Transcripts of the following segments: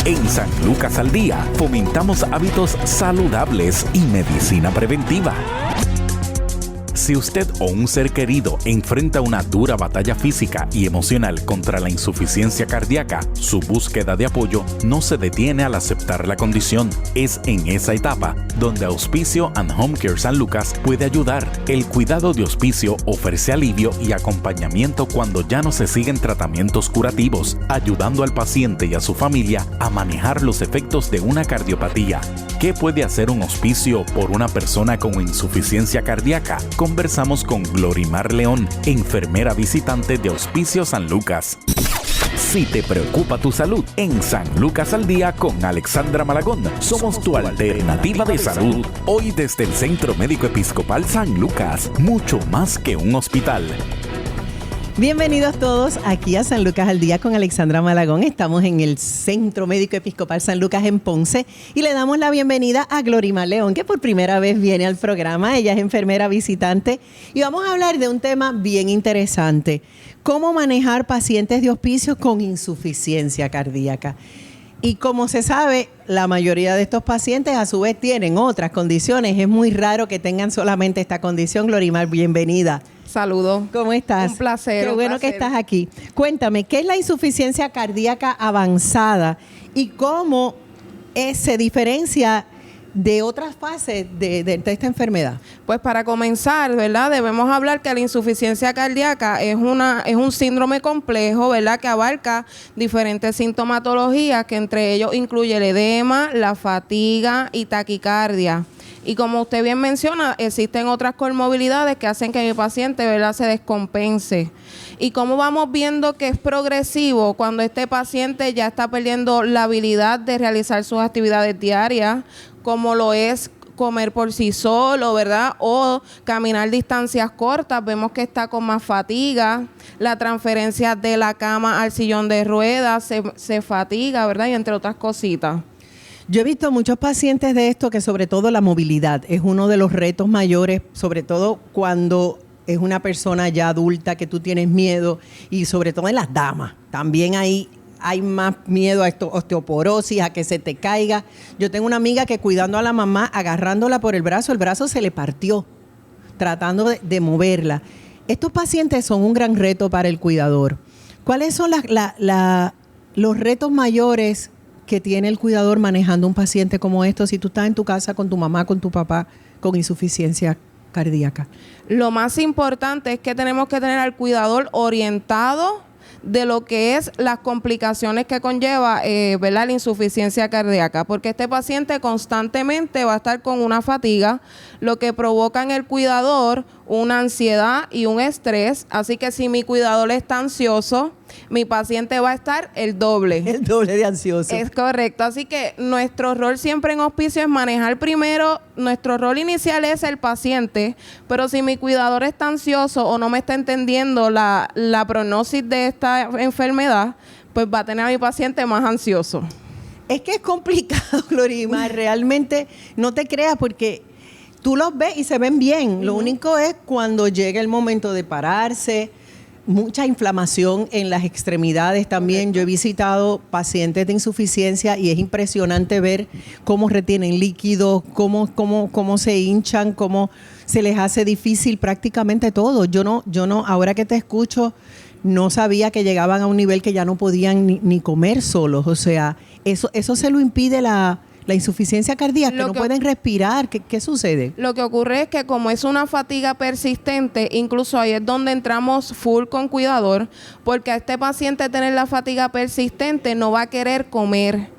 En San Lucas al Día fomentamos hábitos saludables y medicina preventiva. Si usted o un ser querido enfrenta una dura batalla física y emocional contra la insuficiencia cardíaca, su búsqueda de apoyo no se detiene al aceptar la condición. Es en esa etapa donde Auspicio and Home Care San Lucas puede ayudar. El cuidado de Auspicio ofrece alivio y acompañamiento cuando ya no se siguen tratamientos curativos, ayudando al paciente y a su familia a manejar los efectos de una cardiopatía. ¿Qué puede hacer un Auspicio por una persona con insuficiencia cardíaca? Conversamos con Glorimar León, enfermera visitante de Auspicio San Lucas. Si te preocupa tu salud, en San Lucas al Día con Alexandra Malagón, somos tu alternativa de salud. Hoy desde el Centro Médico Episcopal San Lucas, mucho más que un hospital. Bienvenidos todos aquí a San Lucas al Día con Alexandra Malagón. Estamos en el Centro Médico Episcopal San Lucas en Ponce y le damos la bienvenida a Glorimar León, que por primera vez viene al programa. Ella es enfermera visitante y vamos a hablar de un tema bien interesante: cómo manejar pacientes de hospicio con insuficiencia cardíaca. Y como se sabe, la mayoría de estos pacientes a su vez tienen otras condiciones. Es muy raro que tengan solamente esta condición. Glorimar, bienvenida. Saludos. ¿Cómo estás? Un placer. Qué bueno que estás aquí. Cuéntame, ¿qué es la insuficiencia cardíaca avanzada y cómo se diferencia de otras fases de esta enfermedad? Pues para comenzar, ¿verdad? Debemos hablar que la insuficiencia cardíaca es un síndrome complejo, ¿verdad? Que abarca diferentes sintomatologías, que entre ellos incluye el edema, la fatiga y taquicardia. Y como usted bien menciona, existen otras comorbilidades que hacen que mi paciente, ¿verdad?, se descompense. Y como vamos viendo que es progresivo, cuando este paciente ya está perdiendo la habilidad de realizar sus actividades diarias, como lo es comer por sí solo, ¿verdad?, o caminar distancias cortas, vemos que está con más fatiga, la transferencia de la cama al sillón de ruedas se fatiga, ¿verdad?, y entre otras cositas. Yo he visto muchos pacientes de esto que sobre todo la movilidad es uno de los retos mayores, sobre todo cuando es una persona ya adulta que tú tienes miedo, y sobre todo en las damas. También hay más miedo a osteoporosis, a que se te caiga. Yo tengo una amiga que cuidando a la mamá, agarrándola por el brazo se le partió, tratando de moverla. Estos pacientes son un gran reto para el cuidador. ¿Cuáles son los retos mayores que tiene el cuidador manejando un paciente como esto, si tú estás en tu casa con tu mamá, con tu papá, con insuficiencia cardíaca? Lo más importante es que tenemos que tener al cuidador orientado de lo que es las complicaciones que conlleva, ¿verdad?, la insuficiencia cardíaca, porque este paciente constantemente va a estar con una fatiga, lo que provoca en el cuidador una ansiedad y un estrés. Así que si mi cuidador está ansioso, mi paciente va a estar el doble. El doble de ansioso. Es correcto. Así que nuestro rol siempre en hospicio es manejar primero, nuestro rol inicial es el paciente, pero si mi cuidador está ansioso o no me está entendiendo la prognosis de esta enfermedad, pues va a tener a mi paciente más ansioso. Es que es complicado, Glorimar, realmente no te creas, porque tú los ves y se ven bien. Lo único es cuando llega el momento de pararse, mucha inflamación en las extremidades también. Correcto. Yo he visitado pacientes de insuficiencia y es impresionante ver cómo retienen líquidos, cómo se hinchan, cómo se les hace difícil prácticamente todo. Yo no, ahora que te escucho, no sabía que llegaban a un nivel que ya no podían ni comer solos. O sea, eso se lo impide la insuficiencia cardíaca, que no pueden respirar. ¿Qué sucede? Lo que ocurre es que como es una fatiga persistente, incluso ahí es donde entramos full con cuidador, porque a este paciente tener la fatiga persistente no va a querer comer.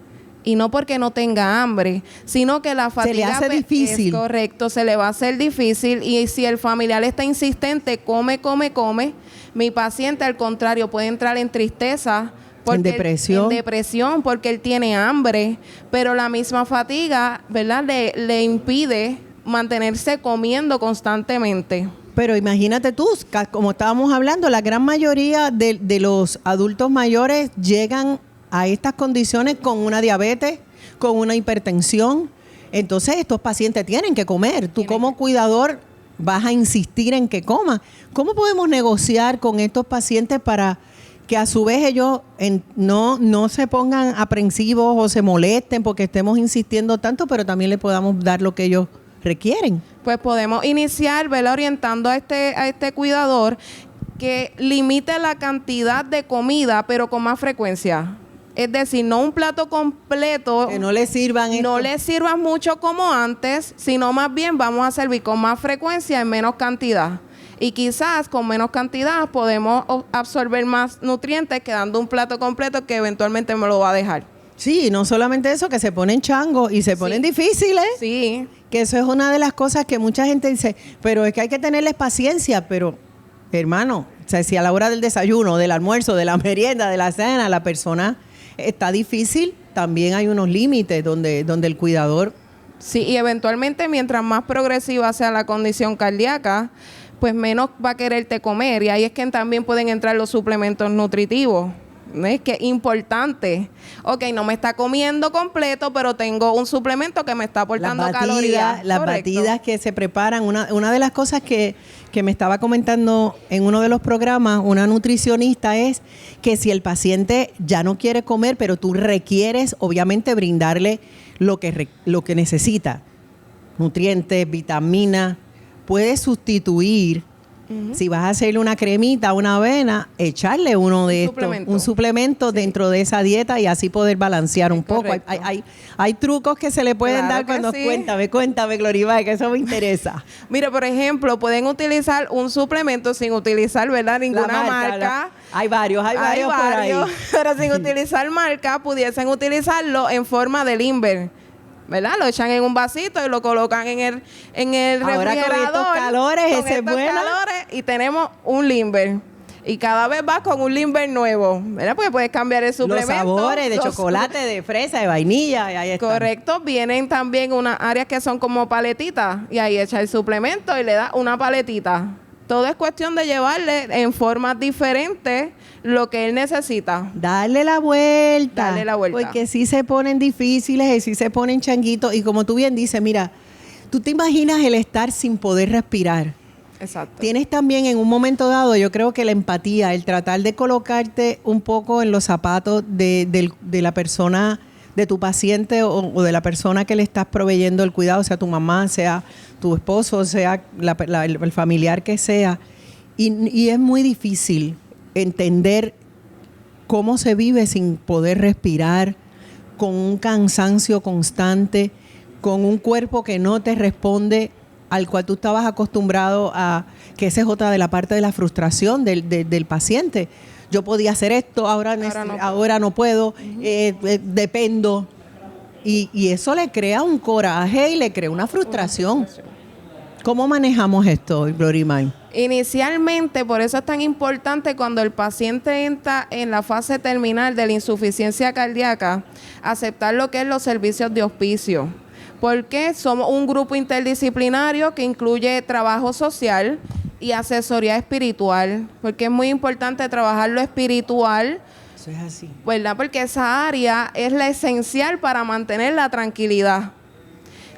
Y no porque no tenga hambre, sino que la fatiga se le hace difícil. Es correcto, se le va a hacer difícil. Y si el familiar está insistente, come, mi paciente al contrario puede entrar en tristeza, en depresión, porque él tiene hambre, pero la misma fatiga, ¿verdad?, le impide mantenerse comiendo constantemente. Pero imagínate tú, como estábamos hablando, la gran mayoría de los adultos mayores llegan a estas condiciones con una diabetes, con una hipertensión. Entonces estos pacientes tienen que comer. Tú como cuidador vas a insistir en que coman. ¿Cómo podemos negociar con estos pacientes para que a su vez ellos no se pongan aprensivos o se molesten porque estemos insistiendo tanto, pero también le podamos dar lo que ellos requieren. Pues podemos iniciar, ¿verdad?, orientando a este cuidador que limite la cantidad de comida, pero con más frecuencia. Es decir, no un plato completo. Que no le sirvan No esto. le sirvan mucho como antes, sino más bien vamos a servir con más frecuencia en menos cantidad. Y quizás con menos cantidad podemos absorber más nutrientes que dando un plato completo que eventualmente me lo va a dejar. Sí, no solamente eso, que se ponen changos y se ponen difíciles. Sí. Que eso es una de las cosas que mucha gente dice, pero es que hay que tenerles paciencia, pero hermano, o sea, si a la hora del desayuno, del almuerzo, de la merienda, de la cena, la persona está difícil, también hay unos límites donde el cuidador... Sí, y eventualmente mientras más progresiva sea la condición cardíaca, pues menos va a quererte comer. Y ahí es que también pueden entrar los suplementos nutritivos. ¿Ves? Que es importante. Ok, no me está comiendo completo, pero tengo un suplemento que me está aportando calorías. Las batidas que se preparan. Una de las cosas que me estaba comentando en uno de los programas, una nutricionista, es que si el paciente ya no quiere comer, pero tú requieres, obviamente, brindarle lo que necesita. Nutrientes, vitaminas. Puedes sustituir. Si vas a hacerle una cremita, una avena, echarle uno de estos, un suplemento dentro de esa dieta y así poder balancear un poco. Hay trucos que se le pueden dar cuando... Sí. Cuéntame, Gloribay, que eso me interesa. Mira, por ejemplo, pueden utilizar un suplemento sin utilizar, ¿verdad?, ninguna marca. Hay varios por ahí. Pero sin utilizar marca, pudiesen utilizarlo en forma de Limber, ¿verdad? Lo echan en un vasito y lo colocan en el refrigerador. Ahora con estos calores, ese es bueno. Y tenemos un Limber. Y cada vez vas con un Limber nuevo, ¿verdad? Porque puedes cambiar el suplemento. Los sabores de chocolate, de fresa, de vainilla. Y ahí están. Correcto. Vienen también unas áreas que son como paletitas. Y ahí echa el suplemento y le da una paletita. Todo es cuestión de llevarle en formas diferentes lo que él necesita. Darle la vuelta. Porque sí se ponen difíciles y sí se ponen changuitos. Y como tú bien dices, mira, tú te imaginas el estar sin poder respirar. Exacto. Tienes también en un momento dado, yo creo que la empatía, el tratar de colocarte un poco en los zapatos de la persona, de tu paciente o de la persona que le estás proveyendo el cuidado, sea tu mamá, sea tu esposo, sea el familiar que sea. Y es muy difícil entender cómo se vive sin poder respirar, con un cansancio constante, con un cuerpo que no te responde al cual tú estabas acostumbrado a, que esa es otra de la parte de la frustración del paciente. Yo podía hacer esto, ahora no puedo, dependo. Y eso le crea un coraje y le crea una frustración. ¿Cómo manejamos esto, Glorimay? Inicialmente, por eso es tan importante cuando el paciente entra en la fase terminal de la insuficiencia cardíaca, aceptar lo que es los servicios de hospicio. Porque somos un grupo interdisciplinario que incluye trabajo social y asesoría espiritual, porque es muy importante trabajar lo espiritual. Eso es así. ¿Verdad? Porque esa área es la esencial para mantener la tranquilidad.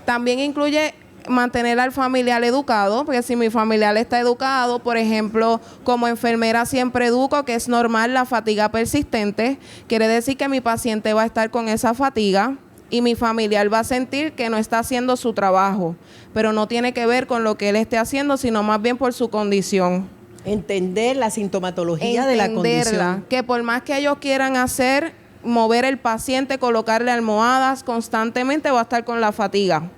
También incluye mantener al familiar educado, porque si mi familiar está educado, por ejemplo, como enfermera siempre educo que es normal la fatiga persistente, quiere decir que mi paciente va a estar con esa fatiga y mi familiar va a sentir que no está haciendo su trabajo, pero no tiene que ver con lo que él esté haciendo, sino más bien por su condición. Entender la sintomatología de la condición. Que por más que ellos quieran hacer, mover el paciente, colocarle almohadas constantemente, va a estar con la fatiga.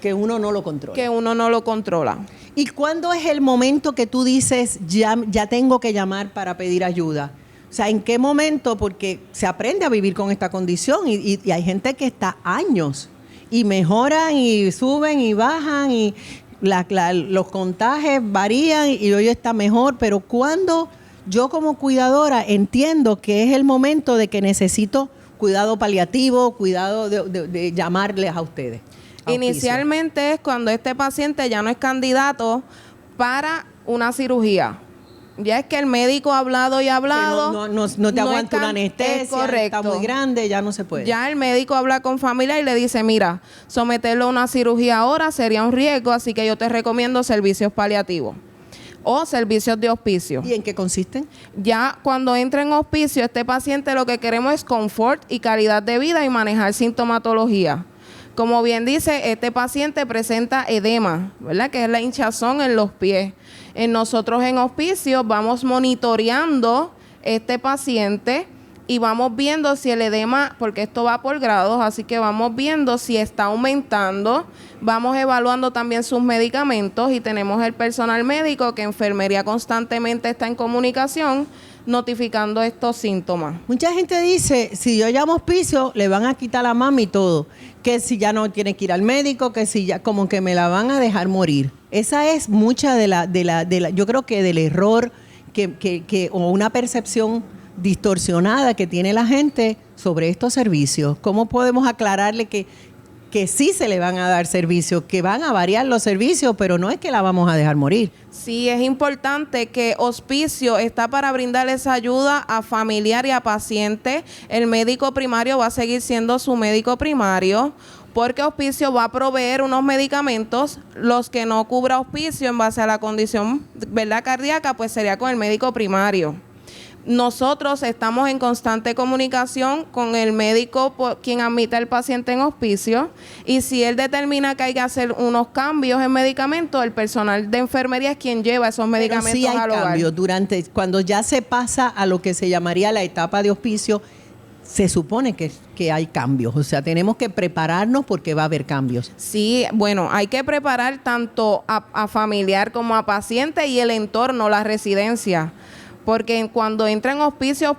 Que uno no lo controla. ¿Y cuándo es el momento que tú dices, ya tengo que llamar para pedir ayuda? O sea, ¿en qué momento? Porque se aprende a vivir con esta condición y hay gente que está años y mejoran y suben y bajan y los contagios varían y hoy está mejor, pero ¿cuándo yo como cuidadora entiendo que es el momento de que necesito cuidado paliativo, cuidado de llamarles a ustedes? Inicialmente es cuando este paciente ya no es candidato para una cirugía. Ya es que el médico ha hablado y ha hablado. No te aguanta una anestesia, correcto. Está muy grande, ya no se puede. Ya el médico habla con familia y le dice, mira, someterlo a una cirugía ahora sería un riesgo, así que yo te recomiendo servicios paliativos. o servicios de hospicio. ¿Y en qué consisten? Ya cuando entra en hospicio, este paciente lo que queremos es confort y calidad de vida y manejar sintomatología. Como bien dice, este paciente presenta edema, ¿verdad? Que es la hinchazón en los pies. Nosotros en hospicio vamos monitoreando este paciente y vamos viendo si el edema, porque esto va por grados, así que vamos viendo si está aumentando, vamos evaluando también sus medicamentos y tenemos el personal médico que enfermería constantemente está en comunicación notificando estos síntomas. Mucha gente dice, si yo llamo a hospicio, le van a quitar la mama y todo, que si ya no tiene que ir al médico, que si ya como que me la van a dejar morir. Esa es mucha de la yo creo que del error o una percepción distorsionada que tiene la gente sobre estos servicios. ¿Cómo podemos aclararle que sí se le van a dar servicios, que van a variar los servicios, pero no es que la vamos a dejar morir? Sí, es importante que hospicio está para brindar esa ayuda a familiar y a paciente. El médico primario va a seguir siendo su médico primario, porque hospicio va a proveer unos medicamentos. Los que no cubra hospicio en base a la condición, ¿verdad?, cardíaca, pues sería con el médico primario. Nosotros estamos en constante comunicación con el médico quien admite al paciente en hospicio, y si él determina que hay que hacer unos cambios en medicamentos, el personal de enfermería es quien lleva esos medicamentos sí hay al hogar. cambios cuando ya se pasa a lo que se llamaría la etapa de hospicio. Se supone que hay cambios, o sea, tenemos que prepararnos porque va a haber cambios. Sí, bueno, hay que preparar tanto a familiar como a paciente y el entorno, la residencia. Porque cuando entra en hospicio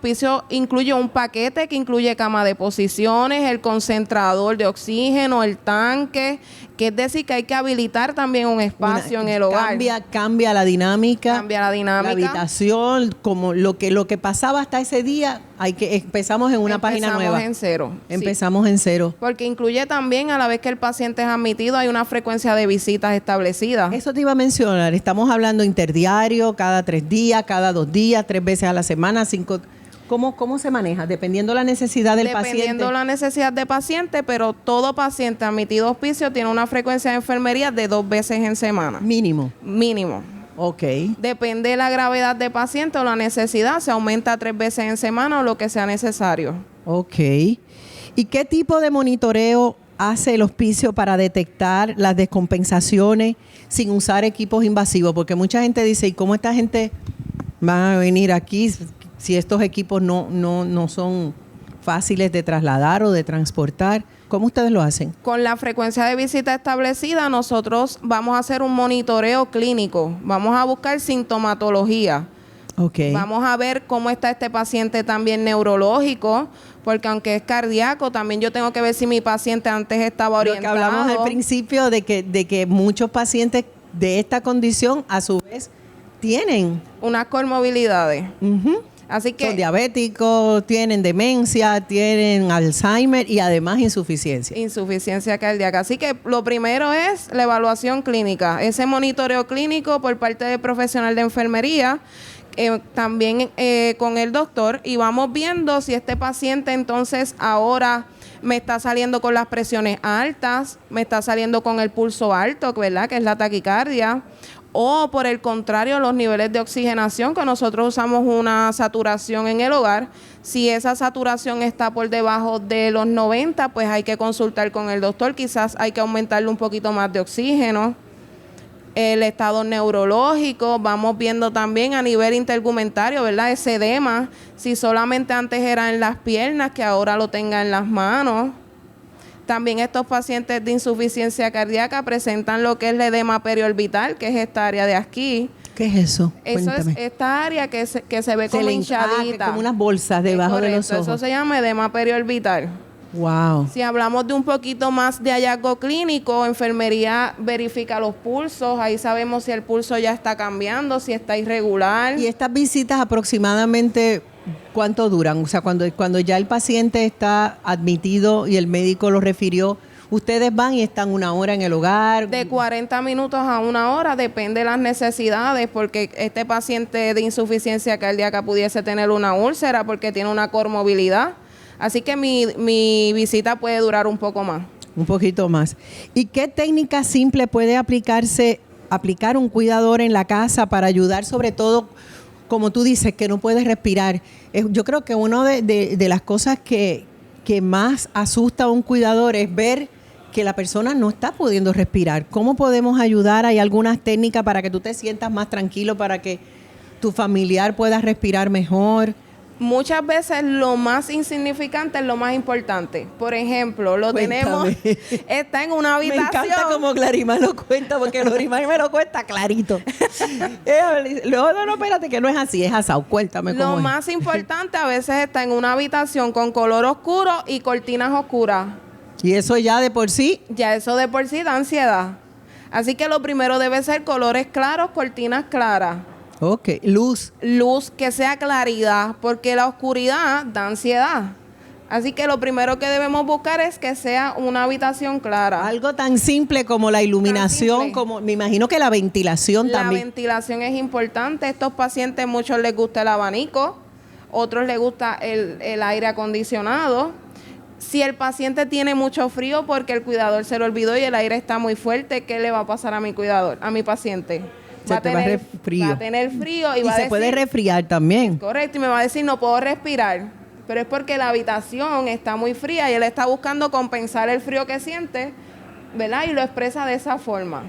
incluye un paquete que incluye cama de posiciones, el concentrador de oxígeno, el tanque, que es decir que hay que habilitar también un espacio en el hogar. Cambia la dinámica. Cambia la dinámica. La habitación, como lo que pasaba hasta ese día, empezamos en una página nueva. Empezamos en cero. Porque incluye también, a la vez que el paciente es admitido, hay una frecuencia de visitas establecida. Eso te iba a mencionar. Estamos hablando interdiario, cada 3 días, cada 2 días, 3 veces a la semana, 5. ¿Cómo se maneja? Dependiendo la necesidad del paciente. Dependiendo la necesidad del paciente, pero todo paciente admitido a hospicio tiene una frecuencia de enfermería de 2 veces en semana. Mínimo. Ok. Depende de la gravedad del paciente o la necesidad, se aumenta 3 veces en semana o lo que sea necesario. Ok. ¿Y qué tipo de monitoreo hace el hospicio para detectar las descompensaciones sin usar equipos invasivos? Porque mucha gente dice, ¿y cómo esta gente va a venir aquí si estos equipos no son fáciles de trasladar o de transportar? ¿Cómo ustedes lo hacen? Con la frecuencia de visita establecida, nosotros vamos a hacer un monitoreo clínico. Vamos a buscar sintomatología. Okay. Vamos a ver cómo está este paciente también neurológico, porque aunque es cardíaco, también yo tengo que ver si mi paciente antes estaba orientado. Lo que hablamos al principio de que muchos pacientes de esta condición, a su vez, tienen unas comorbilidades. Así que son diabéticos, tienen demencia, tienen Alzheimer y además insuficiencia cardíaca. Así que lo primero es la evaluación clínica, ese monitoreo clínico por parte del profesional de enfermería, también con el doctor, y vamos viendo si este paciente entonces ahora me está saliendo con las presiones altas, me está saliendo con el pulso alto, ¿verdad?, que es la taquicardia, o por el contrario, los niveles de oxigenación, que nosotros usamos una saturación en el hogar. Si esa saturación está por debajo de los 90, pues hay que consultar con el doctor, quizás hay que aumentarle un poquito más de oxígeno. El estado neurológico, vamos viendo también a nivel intergumentario, ¿verdad?, ese edema, si solamente antes era en las piernas, que ahora lo tenga en las manos. También estos pacientes de insuficiencia cardíaca presentan lo que es el edema periorbital, que es esta área de aquí. ¿Qué es eso? Eso Cuéntame. es esta área que se ve como hinchadita. Como unas bolsas debajo de los ojos. Eso se llama edema periorbital. Wow. Si hablamos de un poquito más de hallazgo clínico, enfermería verifica los pulsos, ahí sabemos si el pulso ya está cambiando, si está irregular. ¿Y estas visitas aproximadamente cuánto duran? O sea, cuando ya el paciente está admitido y el médico lo refirió, ¿ustedes van y están 1 hora en el hogar? De 40 minutos a 1 hora, depende de las necesidades, porque este paciente de insuficiencia cardíaca pudiese tener una úlcera porque tiene una comorbilidad. Así que mi visita puede durar un poco más. Un poquito más. ¿Y qué técnica simple puede aplicarse aplicar un cuidador en la casa para ayudar, sobre todo, como tú dices, que no puedes respirar. Yo creo que una de las cosas que más asusta a un cuidador es ver que la persona no está pudiendo respirar. ¿Cómo podemos ayudar? ¿Hay algunas técnicas para que tú te sientas más tranquilo, para que tu familiar pueda respirar mejor? Muchas veces lo más insignificante es lo más importante. Por ejemplo, Cuéntame. está en una Me habitación. encanta como Clarimar lo cuenta, porque Clarimar me lo cuenta clarito. No, espérate, que no es así, es asado. Cuéntame cómo Lo es. más importante a veces está en una habitación con color oscuro y cortinas oscuras. Y eso ya de por sí. Ya eso de por sí da ansiedad. Así que lo primero debe ser colores claros, cortinas claras. Ok, luz. Luz que sea claridad, porque la oscuridad da ansiedad. Así que lo primero que debemos buscar es que sea una habitación clara. Algo tan simple como la iluminación, como me imagino que la ventilación La también. ventilación es importante. Estos pacientes, muchos les gusta el abanico, otros les gusta el aire acondicionado. Si el paciente tiene mucho frío porque el cuidador se lo olvidó y el aire está muy fuerte, ¿qué le va a pasar a mi cuidador, a mi paciente? Va a tener frío y va a se decir, puede resfriar también. correcto, y me va a decir no puedo respirar, pero es porque la habitación está muy fría y él está buscando compensar el frío que siente, ¿verdad? Y lo expresa de esa forma.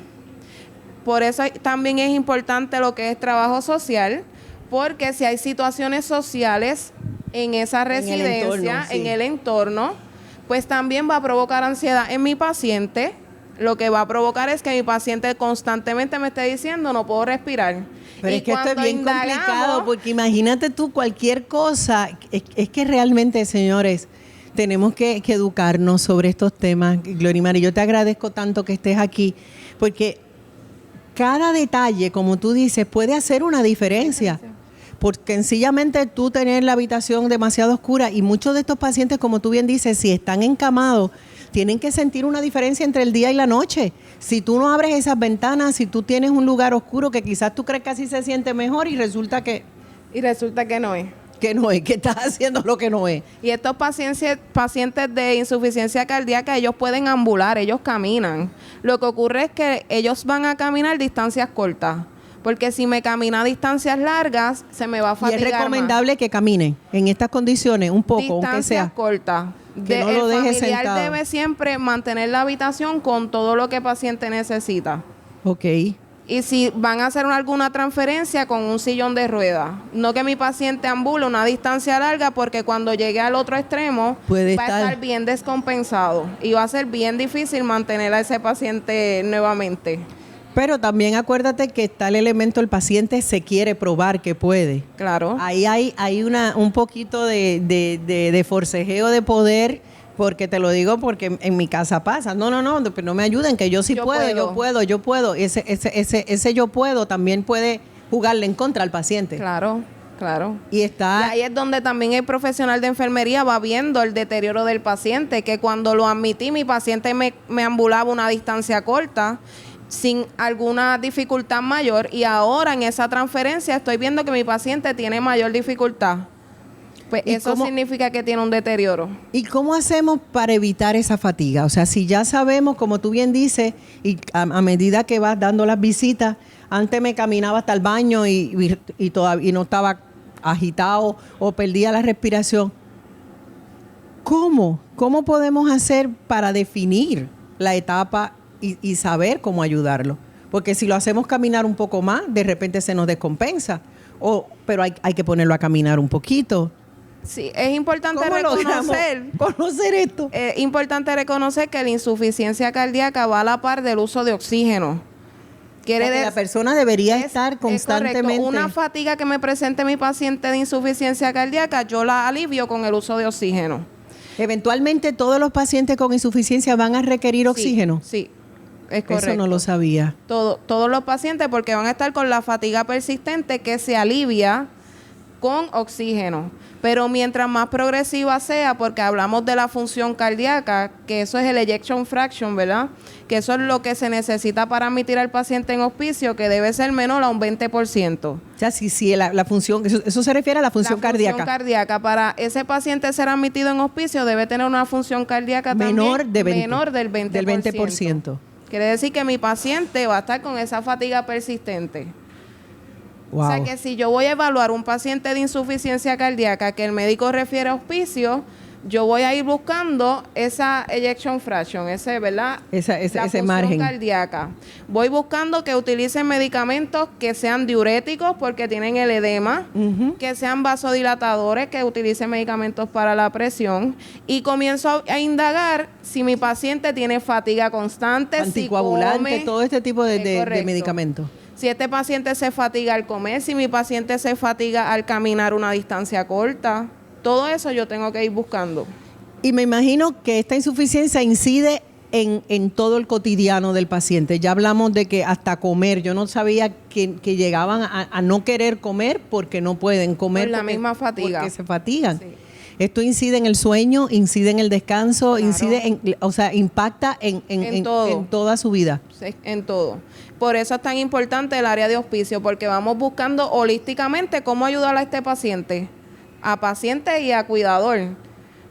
Por eso también es importante lo que es trabajo social, porque si hay situaciones sociales en esa residencia, en el entorno, pues también va a provocar ansiedad en mi paciente. Lo que va a provocar es que mi paciente constantemente me esté diciendo no puedo respirar. Pero es que esto es bien complicado, porque imagínate tú cualquier cosa. Es que realmente, señores, tenemos que educarnos sobre estos temas. Glorimar, y yo te agradezco tanto que estés aquí, porque cada detalle, como tú dices, puede hacer una diferencia. Porque sencillamente tú tener la habitación demasiado oscura, y muchos de estos pacientes, como tú bien dices, si están encamados, tienen que sentir una diferencia entre el día y la noche. Si tú no abres esas ventanas, si tú tienes un lugar oscuro que quizás tú crees que así se siente mejor y resulta que no es. Que no es, que estás haciendo lo que no es. Y estos pacientes de insuficiencia cardíaca, ellos pueden ambular, ellos caminan. Lo que ocurre es que ellos van a caminar distancias cortas. Porque si me camina a distancias largas, se me va a fatigar. Y es recomendable que camine en estas condiciones un poco, aunque sea. Distancias cortas. Que no lo deje el familiar sentado. debe siempre mantener la habitación con todo lo que el paciente necesita. Ok. Y si van a hacer alguna transferencia con un sillón de ruedas. No que mi paciente ambule una distancia larga, porque cuando llegue al otro extremo va a estar bien descompensado. Y va a ser bien difícil mantener a ese paciente nuevamente. Pero también acuérdate que está el elemento, el paciente se quiere probar que puede. Claro. Ahí hay un poquito de forcejeo de poder, porque te lo digo porque en mi casa pasa. No, pero no me ayuden, que yo sí puedo. Yo puedo. Ese yo puedo también puede jugarle en contra al paciente. Claro. Y ahí es donde también el profesional de enfermería va viendo el deterioro del paciente, que cuando lo admití, mi paciente me ambulaba una distancia corta, sin alguna dificultad mayor, y ahora en esa transferencia estoy viendo que mi paciente tiene mayor dificultad. Pues eso significa que tiene un deterioro. ¿Y cómo hacemos para evitar esa fatiga? O sea, si ya sabemos, como tú bien dices, y a medida que vas dando las visitas, antes me caminaba hasta el baño y no estaba agitado o perdía la respiración. ¿Cómo podemos hacer para definir la etapa y saber cómo ayudarlo? Porque si lo hacemos caminar un poco más, de repente se nos descompensa. Pero hay que ponerlo a caminar un poquito. Sí, es importante conocer esto. Es importante reconocer que la insuficiencia cardíaca va a la par del uso de oxígeno. La persona debería estar constantemente. Una fatiga que me presente mi paciente de insuficiencia cardíaca, yo la alivio con el uso de oxígeno. Eventualmente todos los pacientes con insuficiencia van a requerir oxígeno. Sí, es correcto. Eso no lo sabía. Todos los pacientes, porque van a estar con la fatiga persistente que se alivia con oxígeno. Pero mientras más progresiva sea, porque hablamos de la función cardíaca, que eso es el ejection fraction, ¿verdad? Que eso es lo que se necesita para admitir al paciente en hospicio, que debe ser menor a un 20%. O sea, sí, la función, eso se refiere a la función cardíaca. La función cardíaca. Para ese paciente ser admitido en hospicio debe tener una función cardíaca menor del 20%. Del 20%. Quiere decir que mi paciente va a estar con esa fatiga persistente. Wow. O sea que si yo voy a evaluar un paciente de insuficiencia cardíaca que el médico refiere a auspicio, yo voy a ir buscando esa ejection fraction, ¿verdad? Ese margen cardíaca. Voy buscando que utilicen medicamentos que sean diuréticos porque tienen el edema, que sean vasodilatadores, que utilicen medicamentos para la presión, y comienzo a indagar si mi paciente tiene fatiga constante, anticoagulante, si come, todo este tipo de medicamentos. Si este paciente se fatiga al comer, si mi paciente se fatiga al caminar una distancia corta. Todo eso yo tengo que ir buscando. Y me imagino que esta insuficiencia incide en todo el cotidiano del paciente. Ya hablamos de que hasta comer, yo no sabía que llegaban a no querer comer porque no pueden comer. Por la misma fatiga. Porque se fatigan. Sí. Esto incide en el sueño, incide en el descanso, Claro. Impacta en todo. En toda su vida. Sí, en todo. Por eso es tan importante el área de auspicio, porque vamos buscando holísticamente cómo ayudar a este paciente. A paciente y a cuidador,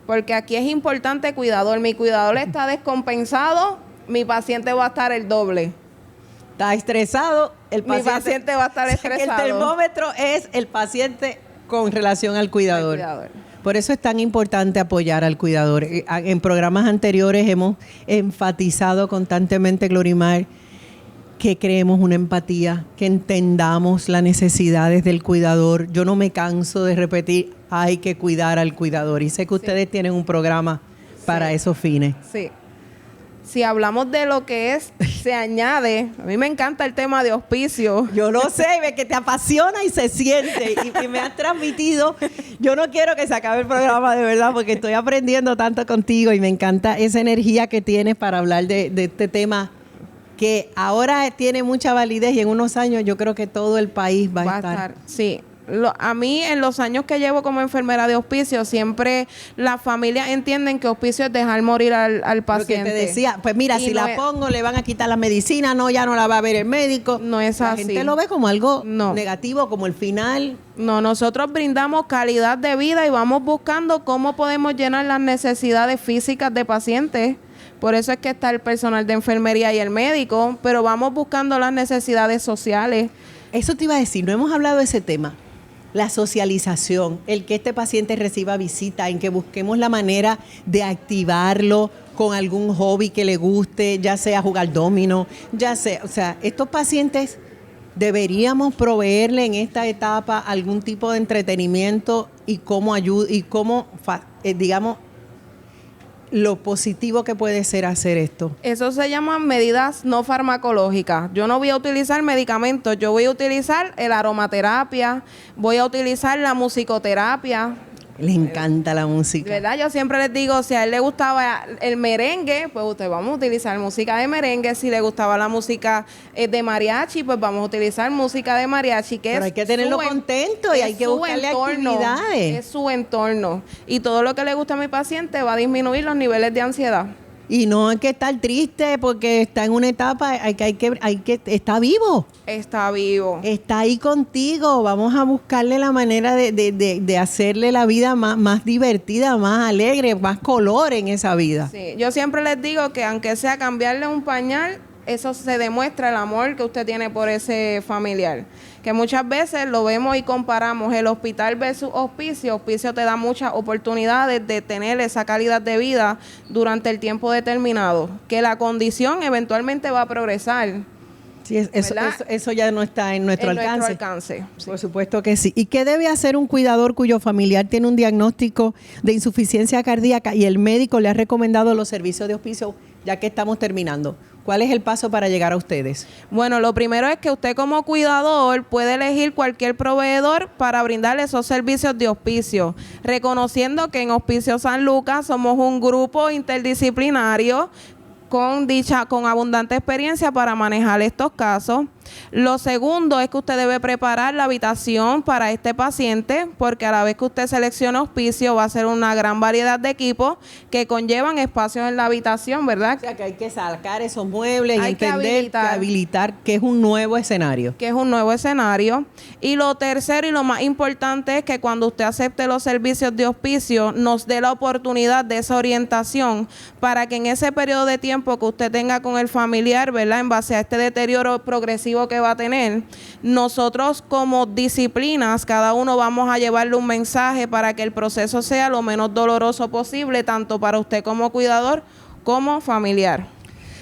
porque aquí es importante cuidador. Mi cuidador está descompensado, mi paciente va a estar el doble. Está estresado, Mi paciente va a estar estresado. El termómetro es el paciente con relación al cuidador. Por eso es tan importante apoyar al cuidador. En programas anteriores hemos enfatizado constantemente, Glorimar, que creemos una empatía, que entendamos las necesidades del cuidador. Yo no me canso de repetir, hay que cuidar al cuidador. Y sé que ustedes tienen un programa para esos fines. Sí. Si hablamos de lo que se añade, a mí me encanta el tema de auspicio. Yo lo sé, que te apasiona y se siente. Y me has transmitido. Yo no quiero que se acabe el programa de verdad, porque estoy aprendiendo tanto contigo y me encanta esa energía que tienes para hablar de este tema que ahora tiene mucha validez y en unos años yo creo que todo el país va a estar. Sí. A mí, en los años que llevo como enfermera de auspicio, siempre las familias entienden que auspicio es dejar morir al paciente. Porque te decía, pues mira, si la pongo, le van a quitar la medicina, no, ya no la va a ver el médico. No es así. La gente lo ve como algo negativo, como el final. No, nosotros brindamos calidad de vida y vamos buscando cómo podemos llenar las necesidades físicas de pacientes. Por eso es que está el personal de enfermería y el médico, pero vamos buscando las necesidades sociales. Eso te iba a decir, no hemos hablado de ese tema. La socialización, el que este paciente reciba visita, en que busquemos la manera de activarlo con algún hobby que le guste, ya sea jugar dominó, ya sea, o sea, estos pacientes deberíamos proveerle en esta etapa algún tipo de entretenimiento y cómo ayuda y cómo, digamos, lo positivo que puede ser hacer esto. Eso se llaman medidas no farmacológicas. Yo no voy a utilizar medicamentos, yo voy a utilizar el aromaterapia, voy a utilizar la musicoterapia. Le encanta la música. ¿Verdad? Yo siempre les digo, si a él le gustaba el merengue, pues vamos a utilizar música de merengue. Si le gustaba la música de mariachi, pues vamos a utilizar música de mariachi. Pero hay que tenerlo contento y hay que buscarle actividades. Es su entorno. Y todo lo que le gusta a mi paciente va a disminuir los niveles de ansiedad. Y no hay que estar triste porque está en una etapa, hay que está vivo. Está vivo. Está ahí contigo. Vamos a buscarle la manera de hacerle la vida más divertida, más alegre, más color en esa vida. Sí, yo siempre les digo que aunque sea cambiarle un pañal, eso se demuestra el amor que usted tiene por ese familiar. Que muchas veces lo vemos y comparamos el hospital versus hospicio. Hospicio te da muchas oportunidades de tener esa calidad de vida durante el tiempo determinado. Que la condición eventualmente va a progresar. Sí, eso ya no está en nuestro alcance. Sí. Por supuesto que sí. ¿Y qué debe hacer un cuidador cuyo familiar tiene un diagnóstico de insuficiencia cardíaca y el médico le ha recomendado los servicios de hospicio, ya que estamos terminando? ¿Cuál es el paso para llegar a ustedes? Bueno, lo primero es que usted como cuidador puede elegir cualquier proveedor para brindarle esos servicios de hospicio, reconociendo que en Hospicio San Lucas somos un grupo interdisciplinario con abundante experiencia para manejar estos casos. Lo segundo es que usted debe preparar la habitación para este paciente, porque a la vez que usted selecciona auspicio va a ser una gran variedad de equipos que conllevan espacios en la habitación, ¿verdad? O sea, que hay que sacar esos muebles y Hay que entender que habilitar que es un nuevo escenario. Que es un nuevo escenario. Y lo tercero y lo más importante es que cuando usted acepte los servicios de auspicio, nos dé la oportunidad de esa orientación para que en ese periodo de tiempo que usted tenga con el familiar, ¿verdad?, en base a este deterioro progresivo que va a tener, nosotros como disciplinas, cada uno vamos a llevarle un mensaje para que el proceso sea lo menos doloroso posible, tanto para usted como cuidador como familiar.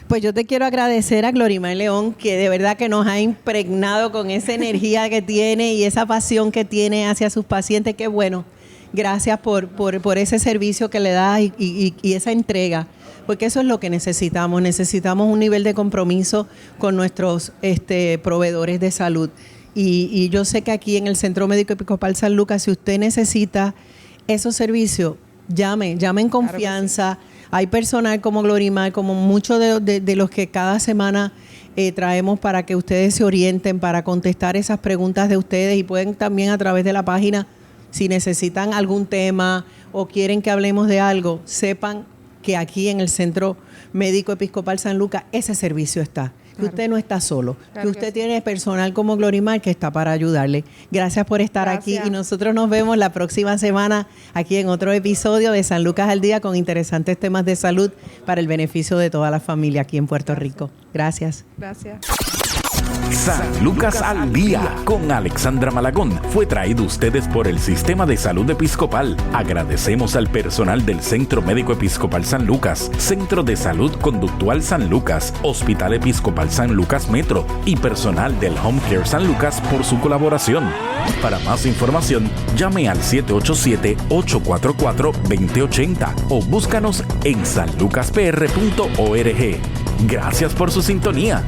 Pues yo te quiero agradecer a Glorimar León, que de verdad que nos ha impregnado con esa energía que tiene y esa pasión que tiene hacia sus pacientes. Qué bueno. Gracias por ese servicio que le das y esa entrega, porque eso es lo que necesitamos. Necesitamos un nivel de compromiso con nuestros proveedores de salud. Y yo sé que aquí en el Centro Médico Episcopal San Lucas, si usted necesita esos servicios, llame en confianza. Claro que sí. Hay personal como Glorimar, como muchos de los que cada semana traemos para que ustedes se orienten, para contestar esas preguntas de ustedes, y pueden también a través de la página, si necesitan algún tema o quieren que hablemos de algo, sepan que aquí en el Centro Médico Episcopal San Lucas ese servicio está. Que claro. Usted no está solo, claro, que usted tiene personal como Glorimar que está para ayudarle. Gracias por estar aquí y nosotros nos vemos la próxima semana aquí en otro episodio de San Lucas al Día con interesantes temas de salud para el beneficio de toda la familia aquí en Puerto Rico. Gracias. Gracias. San Lucas al Día con Alexandra Malagón fue traído a ustedes por el Sistema de Salud Episcopal. Agradecemos al personal del Centro Médico Episcopal San Lucas, Centro de Salud Conductual San Lucas, Hospital Episcopal San Lucas Metro y personal del Home Care San Lucas por su colaboración. Para más información, llame al 787-844-2080 o búscanos en sanlucaspr.org. Gracias por su sintonía.